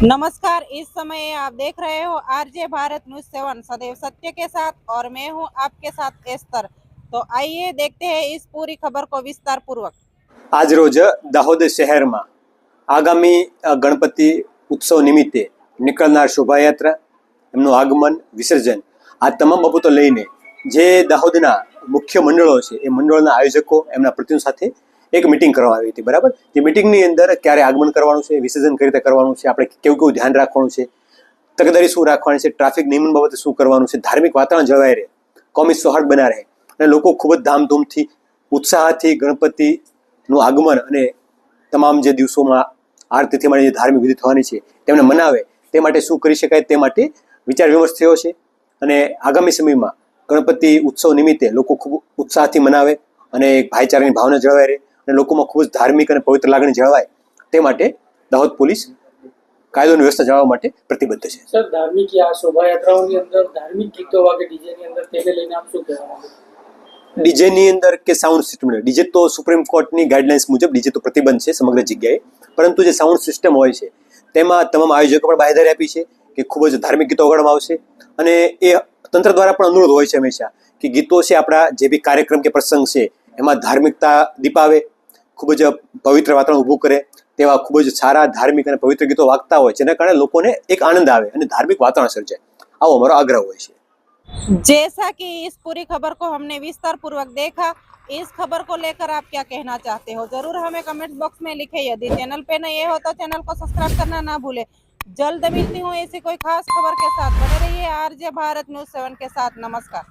नमस्कार। इस समय आप देख रहे हो आरजे भारत न्यूज 7 सदैव सत्य के साथ और मैं हूं आपके साथ एस्तर। तो आइए देखते हैं इस पूरी खबर को विस्तार पूर्वक। आज रोज दाहोद शहर में आगामी गणपति उत्सव निमित्ते निकलनार शोभायात्रा एमનું આગમન વિસર્જન આ તમામ બાબતો લઈને જે દાહોદના મુખ્ય મંડળો છે એ મંડળના આયોજકો એમના પ્રતિનિધિઓ સાથે એક મીટિંગ કરવામાં આવી હતી। બરાબર, જે મીટિંગની અંદર ક્યારે આગમન કરવાનું છે, વિસર્જન કઈ રીતે કરવાનું છે, આપણે કેવું કેવું ધ્યાન રાખવાનું છે, તકેદારી શું રાખવાની છે, ટ્રાફિક નિયમન બાબતે શું કરવાનું છે, ધાર્મિક વાતાવરણ જળવાઈ રહે, કોમી સૌહાર્દ બના રહે અને લોકો ખૂબ જ ધામધૂમથી ઉત્સાહથી ગણપતિનું આગમન અને તમામ જે દિવસોમાં આરતીથી માંડી જે ધાર્મિક વિધિ થવાની છે તેમને મનાવે તે માટે શું કરી શકાય તે માટે વિચાર વિમર્શ થયો છે। અને આગામી સમયમાં ગણપતિ ઉત્સવ નિમિત્તે લોકો ખૂબ ઉત્સાહથી મનાવે અને એક ભાઈચારાની ભાવના જળવાઈ રહે અને લોકોમાં ખૂબ જ ધાર્મિક અને પવિત્ર લાગણી જળવાય તે માટે દાહોદ પોલીસ કાયદોની વ્યવસ્થા જાળવવા માટે પ્રતિબદ્ધ છે। સર, ધાર્મિક આ શોભાયાત્રાઓની અંદર ધાર્મિક ગીતો વાગે ડીજેની અંદર તેને લઈને આપ શું કહેવા માંગો? ડીજેની અંદર કે સાઉન્ડ સિસ્ટમ, ડીજે તો સુપ્રીમ કોર્ટની ગાઈડલાઇન્સ મુજબ ડીજે તો પ્રતિબંધ છે સમગ્ર જગ્યાએ, પરંતુ જે સાઉન્ડ સિસ્ટમ હોય છે તેમાં તમામ આયોજકો પણ બાંહેધરી આપી છે કે ખૂબ જ ધાર્મિક ગીતો વગાડવામાં આવશે અને એ તંત્ર દ્વારા પણ અનુરોધ હોય છે હંમેશા કે ગીતો છે આપણા જે બી કાર્યક્રમ કે પ્રસંગ છે એમાં ધાર્મિકતા દીપાવે, ખૂબ જ પવિત્ર વાતાવરણ ઊભું કરે તેવા ખૂબ જ સારા ધાર્મિક અને પવિત્ર ગીતો વાગતા હોય જેના કારણે લોકોને એક આનંદ આવે અને ધાર્મિક વાતાવરણ સર્જાય, આવો અમારો આગ્રહ હોય છે। जैसा कि इस पूरी खबर को हमने विस्तार पूर्वक देखा, इस खबर को लेकर आप क्या कहना चाहते हो जरूर हमें कमेंट बॉक्स में लिखे। यदि चैनल पे नए हो तो चैनल को सब्सक्राइब करना ना भूले। जल्द मिलती हूँ ऐसी कोई खास खबर के साथ। बने रहिए आरजे भारत न्यूज 7 के साथ। नमस्कार।